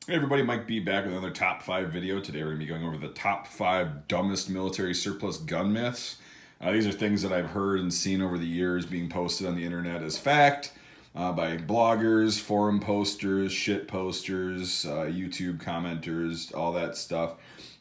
Hey everybody, Mike B back with another top 5 video. Today we're going to be going over the top 5 dumbest military surplus gun myths. These are things that I've heard and seen over the years being posted on the internet as fact by bloggers, forum posters, shit posters, YouTube commenters, all that stuff.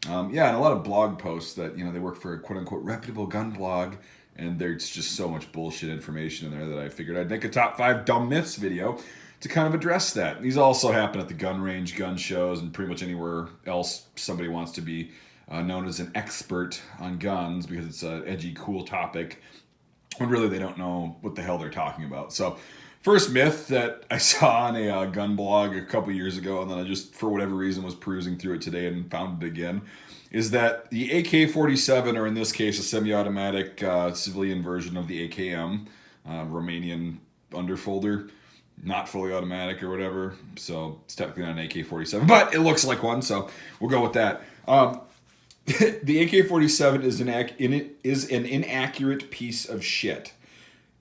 Yeah, and a lot of blog posts that, they work for a quote-unquote reputable gun blog, and there's just so much bullshit information in there that I figured I'd make a top 5 dumb myths video to kind of address that. These also happen at the gun range, gun shows, and pretty much anywhere else somebody wants to be known as an expert on guns because it's an edgy, cool topic when really they don't know what the hell they're talking about. So, first myth that I saw on a gun blog a couple years ago, and then I just, for whatever reason, was perusing through it today and found it again, is that the AK-47, or in this case, a semi-automatic civilian version of the AKM, Romanian underfolder, not fully automatic or whatever, so it's technically not an AK-47, but it looks like one, so we'll go with that. The AK-47 is an inaccurate piece of shit.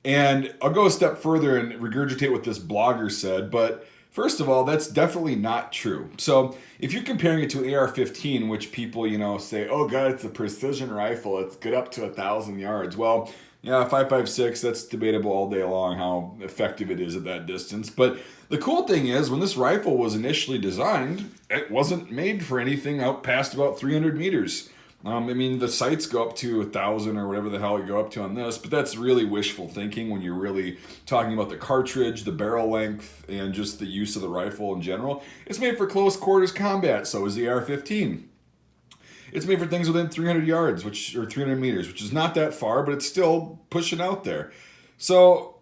And I'll go a step further and regurgitate what this blogger said, but first of all, that's definitely not true. So if you're comparing it to an AR-15, which people, say, oh god, it's a precision rifle, it's good up to 1,000 yards. Well, yeah, 5.56, that's debatable all day long how effective it is at that distance. But the cool thing is, when this rifle was initially designed, it wasn't made for anything out past about 300 meters. The sights go up to 1,000 or whatever the hell you go up to on this, but that's really wishful thinking when you're really talking about the cartridge, the barrel length, and just the use of the rifle in general. It's made for close quarters combat, so is the AR-15. It's made for things within 300 yards, or 300 meters, which is not that far, but it's still pushing out there. So,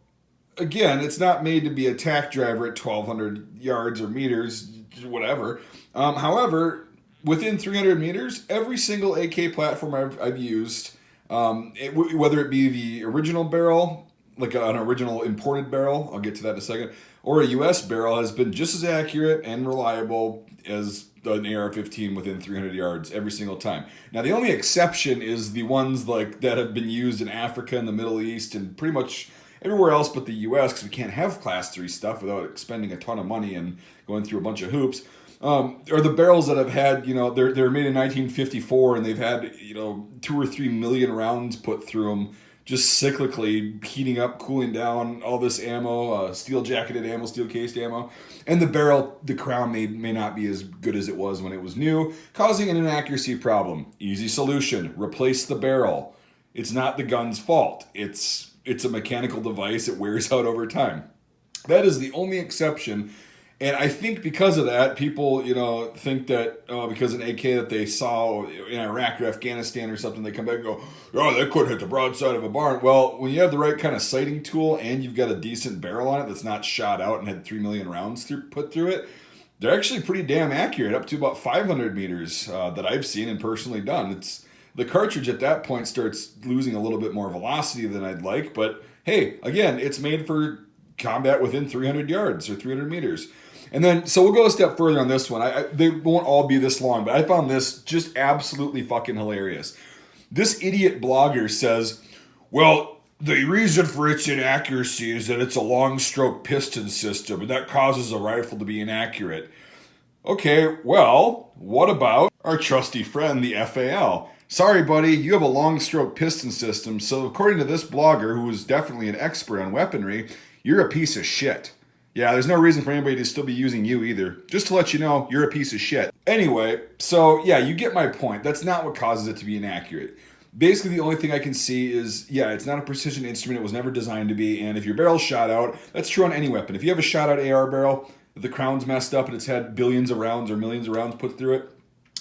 again, it's not made to be a tack driver at 1,200 yards or meters, whatever. However, within 300 meters, every single AK platform I've used, whether it be the original barrel, like an original imported barrel, I'll get to that in a second, or a US barrel, has been just as accurate and reliable as an AR-15 within 300 yards every single time. Now, the only exception is the ones like that have been used in Africa and the Middle East and pretty much everywhere else but the US, because we can't have Class 3 stuff without expending a ton of money and going through a bunch of hoops. Or the barrels that have had, they're made in 1954 and they've had, 2 or 3 million rounds put through them, just cyclically heating up, cooling down, all this ammo, steel jacketed ammo, steel cased ammo. And the crown may not be as good as it was when it was new, causing an inaccuracy problem. Easy solution, replace the barrel. It's not the gun's fault. It's a mechanical device. It wears out over time. That is the only exception. And I think because of that, people, think that because an AK that they saw in Iraq or Afghanistan or something, they come back and go, oh, that could hit the broadside of a barn. Well, when you have the right kind of sighting tool and you've got a decent barrel on it that's not shot out and had 3 million rounds put through it, they're actually pretty damn accurate, up to about 500 meters that I've seen and personally done. The cartridge at that point starts losing a little bit more velocity than I'd like, but hey, again, it's made for combat within 300 yards or 300 meters. And then, so we'll go a step further on this one. They won't all be this long, but I found this just absolutely fucking hilarious. This idiot blogger says, well, the reason for its inaccuracy is that it's a long stroke piston system, and that causes a rifle to be inaccurate. Okay, well, what about our trusty friend, the FAL? Sorry, buddy, you have a long stroke piston system, so according to this blogger, who is definitely an expert on weaponry, you're a piece of shit. Yeah, there's no reason for anybody to still be using you either. Just to let you know, you're a piece of shit. Anyway, so yeah, you get my point. That's not what causes it to be inaccurate. Basically, the only thing I can see is, yeah, it's not a precision instrument. It was never designed to be. And if your barrel's shot out, that's true on any weapon. If you have a shot out AR barrel, the crown's messed up and it's had billions of rounds or millions of rounds put through it,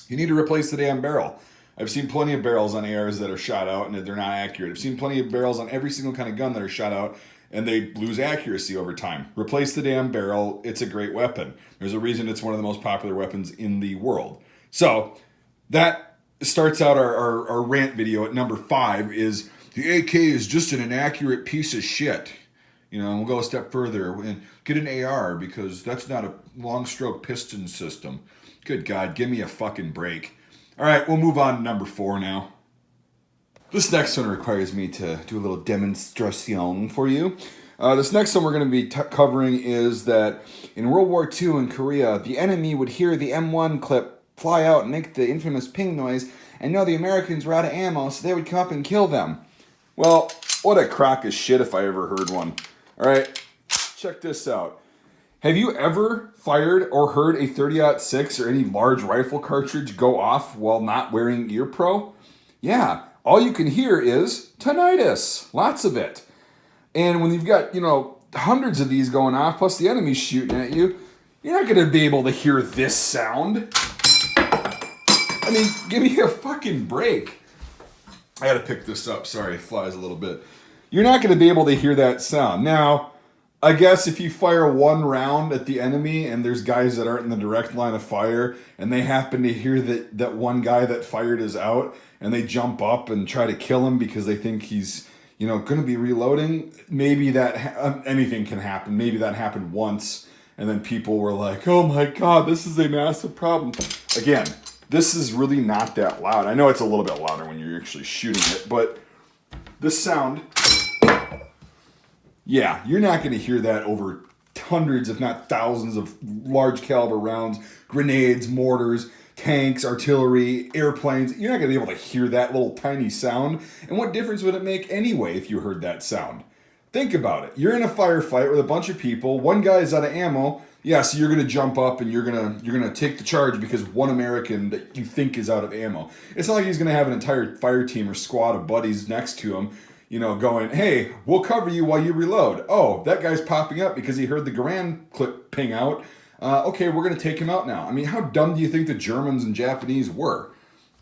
you need to replace the damn barrel. I've seen plenty of barrels on ARs that are shot out and they're not accurate. I've seen plenty of barrels on every single kind of gun that are shot out and they lose accuracy over time. Replace the damn barrel. It's a great weapon. There's a reason it's one of the most popular weapons in the world. So that starts out our rant video at number 5 is the AK is just an inaccurate piece of shit. We'll go a step further and get an AR because that's not a long stroke piston system. Good God, give me a fucking break. All right, we'll move on to number 4 now. This next one requires me to do a little demonstration for you. This next one we're going to be covering is that in World War II in Korea, the enemy would hear the M1 clip fly out and make the infamous ping noise and know the Americans were out of ammo, so they would come up and kill them. Well, what a crock of shit if I ever heard one. All right, check this out. Have you ever fired or heard a 30-06 or any large rifle cartridge go off while not wearing ear pro? Yeah, all you can hear is tinnitus, lots of it. And when you've got, hundreds of these going off, plus the enemy's shooting at you, you're not going to be able to hear this sound. I mean, give me a fucking break. I got to pick this up. Sorry, it flies a little bit. You're not going to be able to hear that sound. Now, I guess if you fire one round at the enemy and there's guys that aren't in the direct line of fire and they happen to hear that one guy that fired is out and they jump up and try to kill him because they think he's going to be reloading, maybe that anything can happen. Maybe that happened once, and then people were like, "Oh my God, this is a massive problem." Again, this is really not that loud. I know it's a little bit louder when you're actually shooting it, but the sound, yeah, you're not going to hear that over hundreds, if not thousands, of large caliber rounds, grenades, mortars, tanks, artillery, airplanes. You're not going to be able to hear that little tiny sound. And what difference would it make anyway if you heard that sound? Think about it. You're in a firefight with a bunch of people. One guy is out of ammo. Yeah, so you're going to jump up and you're going to take the charge because one American that you think is out of ammo. It's not like he's going to have an entire fire team or squad of buddies next to him, going, "Hey, we'll cover you while you reload. Oh, that guy's popping up because he heard the Garand clip ping out. Okay, we're going to take him out now." I mean, how dumb do you think the Germans and Japanese were?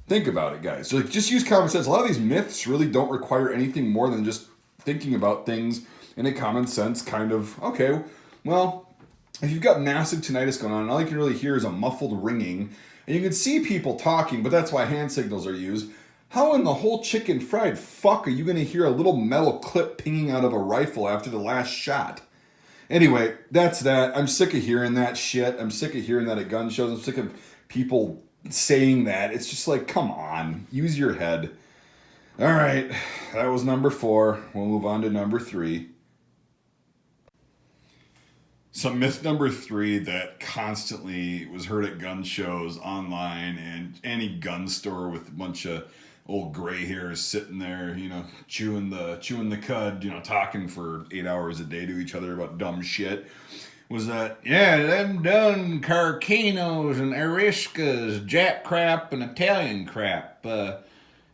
Think about it, guys. So, just use common sense. A lot of these myths really don't require anything more than just thinking about things in a common sense kind of, okay, well, if you've got massive tinnitus going on, and all you can really hear is a muffled ringing, and you can see people talking, but that's why hand signals are used, how in the whole chicken fried fuck are you going to hear a little metal clip pinging out of a rifle after the last shot? Anyway, that's that. I'm sick of hearing that shit. I'm sick of hearing that at gun shows. I'm sick of people saying that. It's just like, come on, use your head. All right, that was number 4. We'll move on to number 3. So myth number 3 that constantly was heard at gun shows, online, and any gun store with a bunch of old gray hairs sitting there, chewing the cud, talking for 8 hours a day to each other about dumb shit, was that, yeah, them done Carcanos and Eriscas, Jack crap and Italian crap.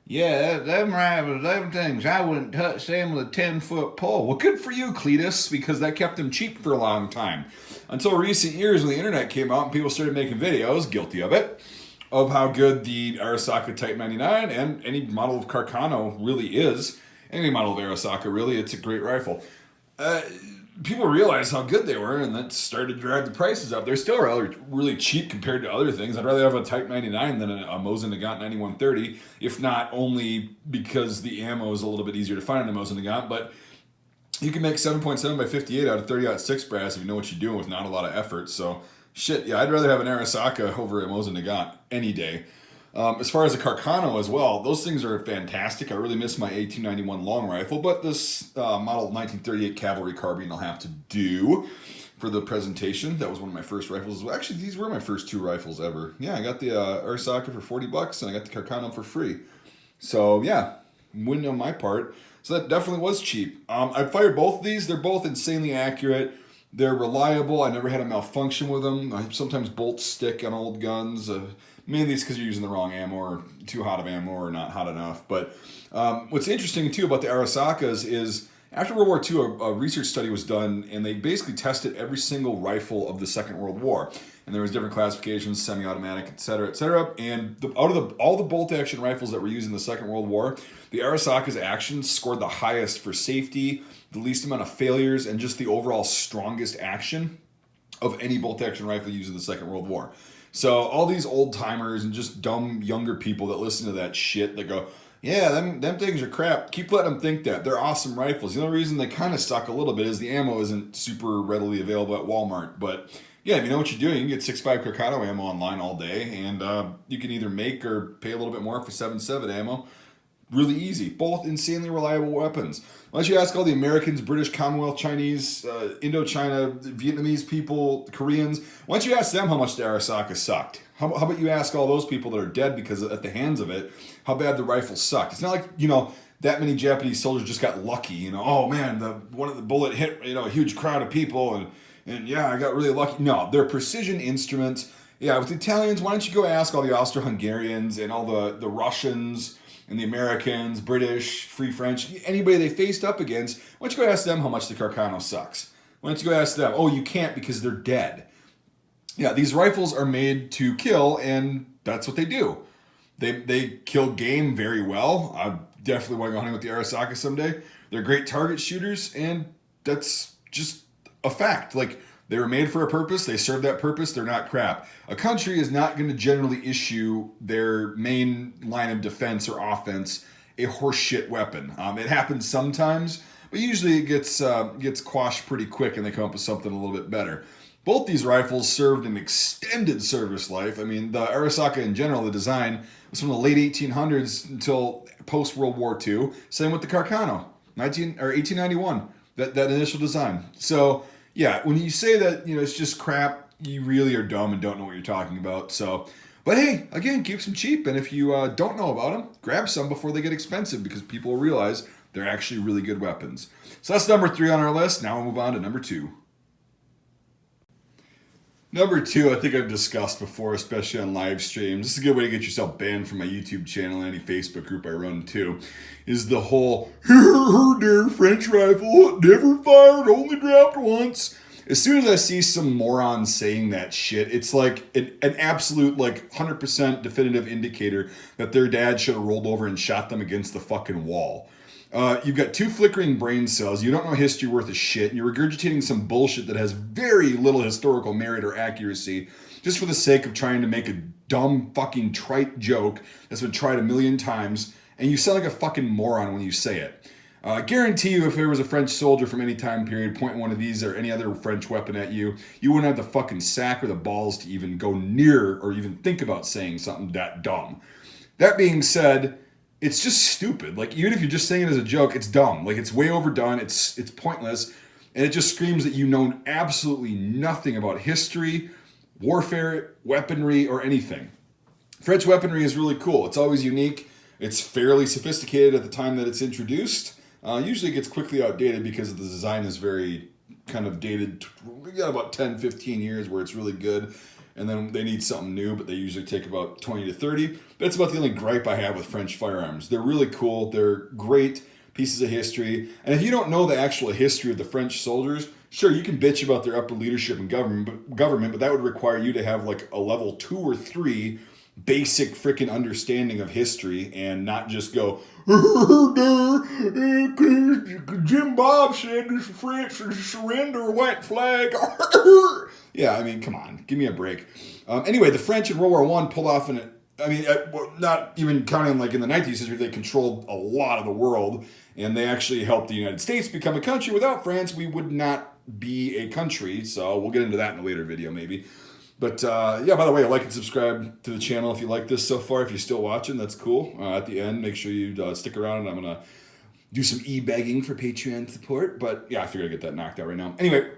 Yeah, them rivals, them things, I wouldn't touch them with a 10-foot pole. Well, good for you, Cletus, because that kept them cheap for a long time. Until recent years when the internet came out and people started making videos, guilty of it, of how good the Arisaka Type 99 and any model of Carcano really is. Any model of Arisaka, really, it's a great rifle. People realized how good they were, and that started to drive the prices up. They're still really cheap compared to other things. I'd rather have a Type 99 than a Mosin Nagant 9130, if not only because the ammo is a little bit easier to find in a Mosin Nagant, but you can make 7.7 by 58 out of 30-06 brass if you know what you're doing with not a lot of effort. So, shit, yeah, I'd rather have an Arisaka over a Mosin Nagant any day. As far as a Carcano as well, those things are fantastic. I really miss my 1891 long rifle, but this model 1938 cavalry carbine I'll have to do for the presentation. That was one of my first rifles. Actually, these were my first 2 rifles ever. Yeah, I got the Arisaka for $40 and I got the Carcano for free. So yeah, win on my part. So that definitely was cheap. I fired both of these. They're both insanely accurate. They're reliable. I never had a malfunction with them. Sometimes bolts stick on old guns. Mainly it's because you're using the wrong ammo or too hot of ammo or not hot enough. But what's interesting too about the Arisakas is after World War II, a research study was done and they basically tested every single rifle of the Second World War. And there was different classifications, semi-automatic, et cetera, et cetera. And out of all the bolt-action rifles that were used in the Second World War, the Arisaka's action scored the highest for safety, the least amount of failures, and just the overall strongest action of any bolt-action rifle used in the Second World War. So all these old-timers and just dumb younger people that listen to that shit that go, yeah, them things are crap. Keep letting them think that. They're awesome rifles. The only reason they kind of suck a little bit is the ammo isn't super readily available at Walmart. But yeah, if you know what you're doing, you can get 6.5 Carcano ammo online all day, and you can either make or pay a little bit more for 7.7 ammo. really easy. Both insanely reliable weapons. Why don't you ask all the Americans, British, Commonwealth, Chinese, Indochina, Vietnamese people, Koreans, why don't you ask them how much the Arasaka sucked? How about you ask all those people that are dead because at the hands of it, how bad the rifle sucked? It's not like, that many Japanese soldiers just got lucky, oh man, one of the bullet hit, a huge crowd of people and yeah, I got really lucky. No, they're precision instruments. Yeah, with the Italians, why don't you go ask all the Austro-Hungarians and all the Russians and the Americans, British, Free French, anybody they faced up against, why don't you go ask them how much the Carcano sucks? Why don't you go ask them? Oh, you can't because they're dead. Yeah, these rifles are made to kill, and that's what they do. They kill game very well. I definitely want to go hunting with the Arasaka someday. They're great target shooters, and that's just a fact. Like, they were made for a purpose. They serve that purpose. They're not crap. A country is not going to generally issue their main line of defense or offense a horseshit weapon. It happens sometimes, but usually it gets quashed pretty quick and they come up with something a little bit better. Both these rifles served an extended service life. I mean, the Arasaka in general, the design was from the late 1800s until post-World War II. Same with the Carcano, 1891, that initial design. So, yeah, when you say that, it's just crap, you really are dumb and don't know what you're talking about. So, but hey, again, keep them cheap. And if you don't know about them, grab some before they get expensive because people will realize they're actually really good weapons. So that's number 3 on our list. Now we'll move on to number 2. Number 2, I think I've discussed before, especially on live streams. This is a good way to get yourself banned from my YouTube channel and any Facebook group I run too, is the whole, there, French rifle, never fired, only dropped once. As soon as I see some moron saying that shit, it's like an absolute 100% definitive indicator that their dad should have rolled over and shot them against the fucking wall. You've got 2 flickering brain cells. You don't know history worth a shit. And you're regurgitating some bullshit that has very little historical merit or accuracy just for the sake of trying to make a dumb fucking trite joke that's been tried a million times. And you sound like a fucking moron when you say it. I guarantee you if there was a French soldier from any time period pointing one of these or any other French weapon at you, you wouldn't have the fucking sack or the balls to even go near or even think about saying something that dumb. That being said, it's just stupid. Even if you're just saying it as a joke, it's dumb. It's way overdone. It's pointless. And it just screams that you know absolutely nothing about history, warfare, weaponry, or anything. French weaponry is really cool. It's always unique. It's fairly sophisticated at the time that it's introduced. Usually it gets quickly outdated because the design is very kind of dated. We got about 10, 15 years where it's really good. And then they need something new, but they usually take about 20 to 30. That's about the only gripe I have with French firearms. They're really cool. They're great pieces of history. And if you don't know the actual history of the French soldiers, sure, you can bitch about their upper leadership and government, but that would require you to have a level 2 or 3 basic freaking understanding of history and not just go, Jim Bob said the French surrender a white flag. Yeah, I mean, come on, give me a break. Anyway, the French in World War I pulled off not even counting in the 19th century, they controlled a lot of the world, and they actually helped the United States become a country. Without France, we would not be a country, so we'll get into that in a later video maybe. But yeah, by the way, like and subscribe to the channel if you like this so far. If you're still watching, that's cool. At the end, make sure you stick around, and I'm going to do some e-begging for Patreon support. But yeah, I figured I'd get that knocked out right now. Anyway,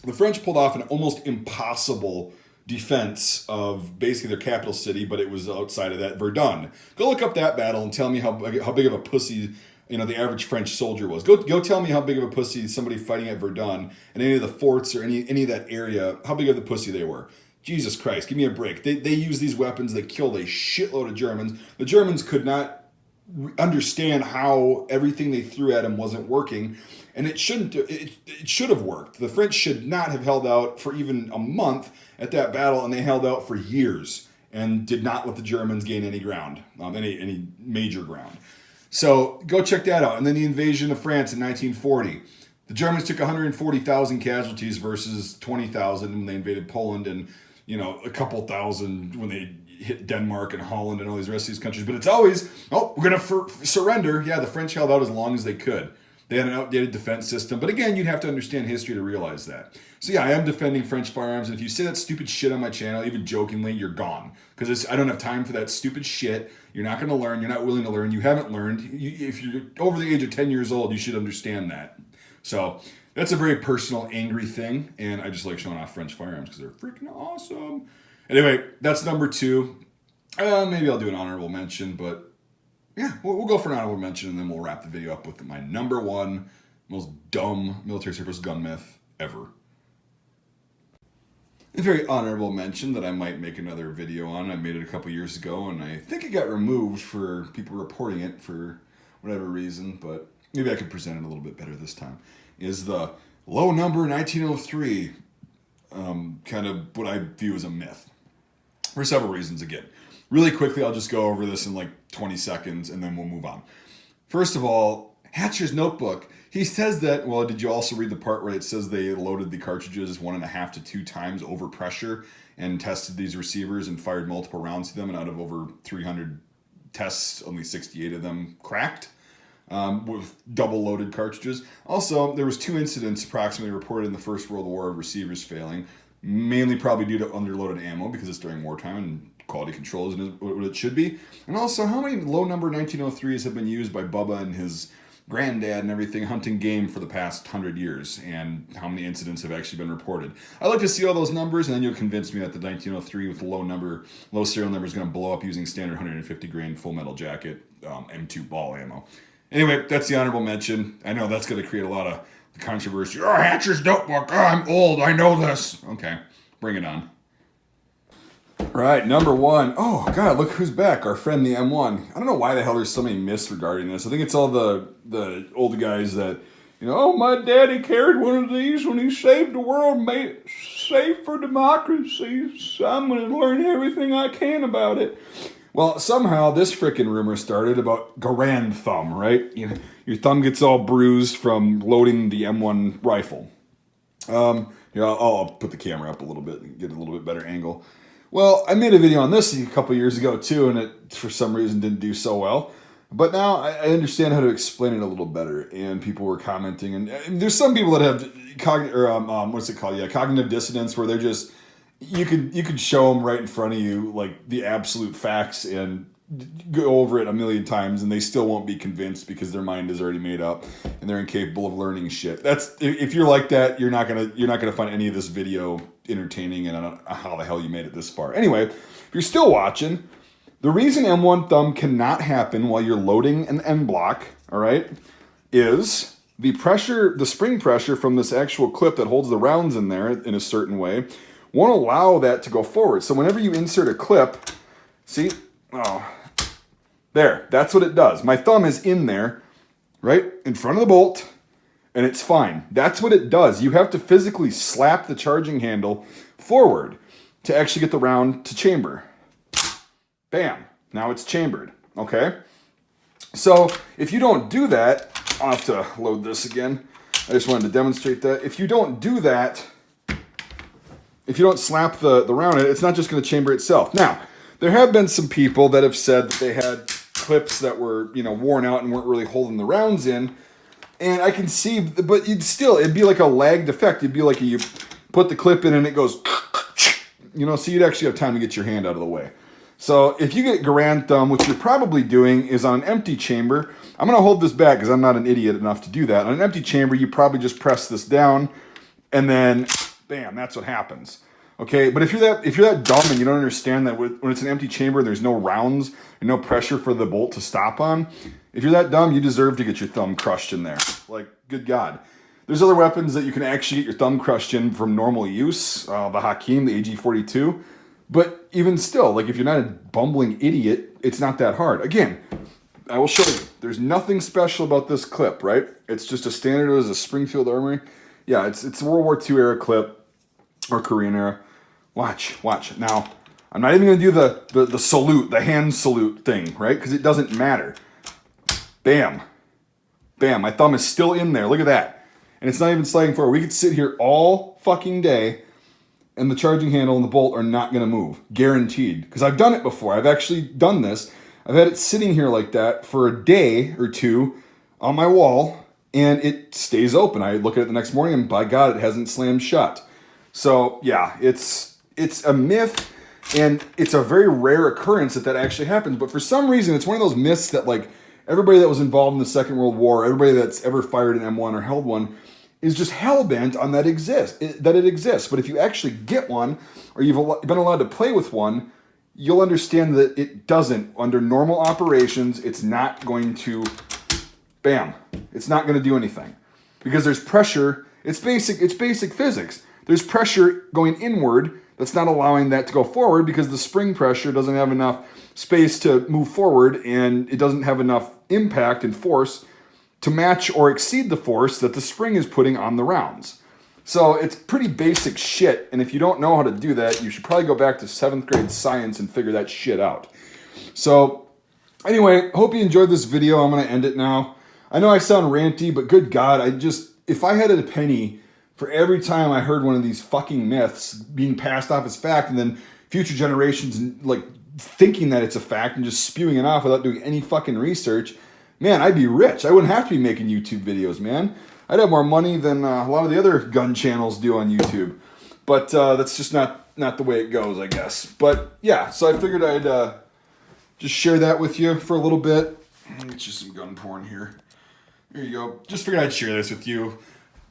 the French pulled off an almost impossible defense of basically their capital city, but it was outside of that, Verdun. Go look up that battle and tell me how big of a pussy the average French soldier was. Go tell me how big of a pussy somebody fighting at Verdun and any of the forts or any of that area, how big of the pussy they were. Jesus Christ, give me a break. They use these weapons. They killed a shitload of Germans. The Germans could not understand how everything they threw at them wasn't working, and it shouldn't. It should have worked. The French should not have held out for even a month at that battle, and they held out for years and did not let the Germans gain any ground, any major ground. So go check that out. And then the invasion of France in 1940. The Germans took 140,000 casualties versus 20,000 when they invaded Poland, and a couple thousand when they hit Denmark and Holland and all these rest of these countries. But it's always, we're going to surrender. Yeah, the French held out as long as they could. They had an outdated defense system. But again, you'd have to understand history to realize that. So yeah, I am defending French firearms. And if you say that stupid shit on my channel, even jokingly, you're gone. Because I don't have time for that stupid shit. You're not going to learn. You're not willing to learn. You haven't learned. If you're over the age of 10 years old, you should understand that. So that's a very personal, angry thing. And I just like showing off French firearms because they're freaking awesome. Anyway, that's number 2. Maybe I'll do an honorable mention, but yeah, we'll go for an honorable mention and then we'll wrap the video up with my number 1 most dumb military surplus gun myth ever. A very honorable mention that I might make another video on. I made it a couple years ago and I think it got removed for people reporting it for whatever reason, but maybe I could present it a little bit better this time. Is the low number 1903 kind of what I view as a myth for several reasons. Again, really quickly, I'll just go over this in like 20 seconds and then we'll move on. First of all, Hatcher's notebook, he says that, well, did you also read the part where it says they loaded the cartridges 1.5 to 2 times over pressure and tested these receivers and fired multiple rounds to them, and out of over 300 tests, only 68 of them cracked with double loaded cartridges. Also, there was 2 incidents approximately reported in the First World War of receivers failing, mainly probably due to underloaded ammo because it's during wartime and quality control isn't what it should be. And also, how many low number 1903s have been used by Bubba and his granddad and everything hunting game for the past 100 years, and how many incidents have actually been reported? I'd like to see all those numbers, and then you'll convince me that the 1903 with low serial number is going to blow up using standard 150 grain full metal jacket M2 ball ammo. Anyway, that's the honorable mention. I know that's going to create a lot of controversy. Oh, Hatcher's notebook. Oh, I'm old. I know this. Okay, bring it on. Right, number 1. Oh, God, look who's back. Our friend, the M1. I don't know why the hell there's so many myths regarding this. I think it's all the old guys that, oh, my daddy carried one of these when he saved the world, made it safe for democracy, so I'm going to learn everything I can about it. Well, somehow this frickin' rumor started about Garand thumb, right? Your thumb gets all bruised from loading the M1 rifle. I'll put the camera up a little bit and get a little bit better angle. Well, I made a video on this a couple years ago too, and it, for some reason, didn't do so well. But now I understand how to explain it a little better, and people were commenting. And there's some people that have cognitive dissonance, where they're just you could show them right in front of you like the absolute facts and go over it a million times, and they still won't be convinced because their mind is already made up and they're incapable of learning shit. That's if you're like that, you're not gonna find any of this video entertaining, and I don't know how the hell you made it this far. Anyway, if you're still watching, the reason M1 thumb cannot happen while you're loading an M block, all right, is the spring pressure from this actual clip that holds the rounds in there in a certain way won't allow that to go forward. So whenever you insert a clip, see, there, that's what it does. My thumb is in there, right in front of the bolt, and it's fine. That's what it does. You have to physically slap the charging handle forward to actually get the round to chamber. Bam, now it's chambered, okay? So if you don't do that, I'll have to load this again. I just wanted to demonstrate that. If you don't do that, if you don't slap the round in, it's not just gonna chamber itself. Now, there have been some people that have said that they had clips that were, worn out and weren't really holding the rounds in. And I can see, but it'd be like a lagged effect. It'd be like you put the clip in and it goes, so you'd actually have time to get your hand out of the way. So if you get Garand thumb, what you're probably doing is on an empty chamber. I'm going to hold this back because I'm not an idiot enough to do that. On an empty chamber, you probably just press this down and then bam, that's what happens. Okay, but if you're that dumb and you don't understand that when it's an empty chamber, there's no rounds and no pressure for the bolt to stop on. If you're that dumb, you deserve to get your thumb crushed in there. Like, good God. There's other weapons that you can actually get your thumb crushed in from normal use. The Hakim, the AG-42. But even still, like if you're not a bumbling idiot, it's not that hard. Again, I will show you. There's nothing special about this clip, right? It's just a standard as a Springfield Armory. Yeah, it's a World War II era clip or Korean era. Watch. Now, I'm not even going to do the salute, the hand salute thing, right? Because it doesn't matter. Bam. Bam. My thumb is still in there. Look at that. And it's not even sliding forward. We could sit here all fucking day and the charging handle and the bolt are not going to move. Guaranteed. Because I've done it before. I've actually done this. I've had it sitting here like that for a day or two on my wall and it stays open. I look at it the next morning and by God, it hasn't slammed shut. So yeah, it's a myth, and it's a very rare occurrence that actually happens. But for some reason, it's one of those myths that like everybody that was involved in the Second World War, everybody that's ever fired an M1 or held one, is just hell-bent on that it exists. But if you actually get one, or you've been allowed to play with one, you'll understand that it doesn't. Under normal operations, it's not going to, bam, it's not going to do anything. Because there's pressure, it's basic physics. There's pressure going inward that's not allowing that to go forward because the spring pressure doesn't have enough space to move forward, and it doesn't have enough impact and force to match or exceed the force that the spring is putting on the rounds. So it's pretty basic shit, and if you don't know how to do that, you should probably go back to 7th grade science and figure that shit out. So anyway, hope you enjoyed this video. I'm going to end it now. I know I sound ranty, but good God, if I had a penny for every time I heard one of these fucking myths being passed off as fact, and then future generations like thinking that it's a fact and just spewing it off without doing any fucking research, man, I'd be rich. I wouldn't have to be making YouTube videos, man. I'd have more money than a lot of the other gun channels do on YouTube. But that's just not the way it goes, I guess. But yeah, so I figured I'd just share that with you for a little bit. Let me get you some gun porn here. There you go. Just figured I'd share this with you.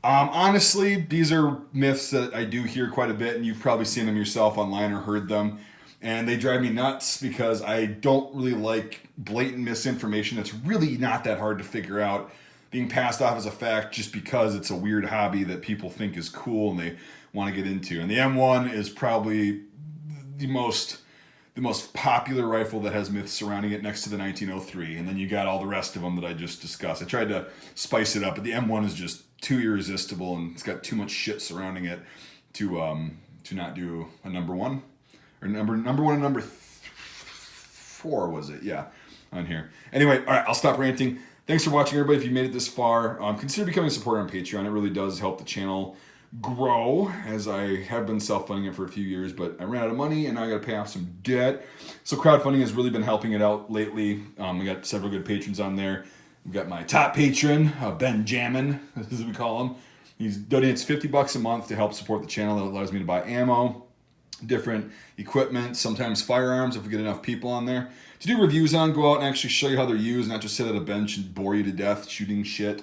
Honestly, these are myths that I do hear quite a bit, and you've probably seen them yourself online or heard them. And they drive me nuts because I don't really like blatant misinformation that's really not that hard to figure out being passed off as a fact just because it's a weird hobby that people think is cool and they want to get into. And the M1 is probably the most popular rifle that has myths surrounding it, next to the 1903. And then you got all the rest of them that I just discussed. I tried to spice it up, but the M1 is just too irresistible, and it's got too much shit surrounding it to not do a number one. Or number one and number 4 was it? Yeah, on here. Anyway, all right, I'll stop ranting. Thanks for watching, everybody. If you made it this far, consider becoming a supporter on Patreon. It really does help the channel grow, as I have been self-funding it for a few years, but I ran out of money and now I got to pay off some debt. So crowdfunding has really been helping it out lately. We got several good patrons on there. We've got my top patron, Benjamin, as we call him. He donates $50 a month to help support the channel. That allows me to buy ammo, different equipment, sometimes firearms if we get enough people on there to do reviews on, go out and actually show you how they're used, not just sit at a bench and bore you to death shooting shit,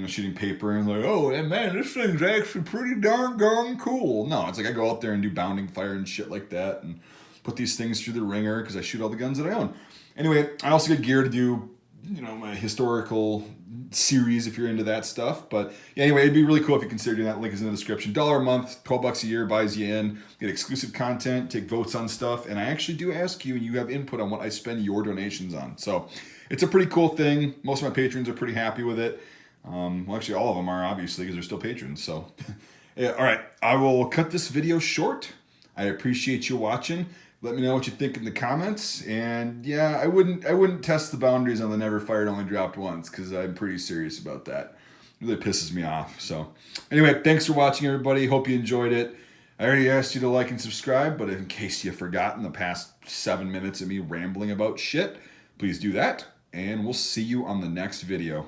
shooting paper and like, oh man, this thing's actually pretty darn cool. No, it's like I go out there and do bounding fire and shit like that and put these things through the ringer because I shoot all the guns that I own. Anyway, I also get gear to do my historical series if you're into that stuff. But yeah, anyway, it'd be really cool if you consider doing that. Link is in the description. $1 a month, $12 a year buys you in, get exclusive content, take votes on stuff, and I actually do ask you and you have input on what I spend your donations on. So it's a pretty cool thing. Most of my patrons are pretty happy with it. Well, actually all of them are, obviously, because they're still patrons. So yeah, all right, I will cut this video short. I appreciate you watching. Let me know what you think in the comments. And yeah, I wouldn't test the boundaries on the never fired, only dropped once, because I'm pretty serious about that. It really pisses me off. So anyway, thanks for watching, everybody. Hope you enjoyed it. I already asked you to like and subscribe, but in case you've forgotten the past 7 minutes of me rambling about shit, please do that. And we'll see you on the next video.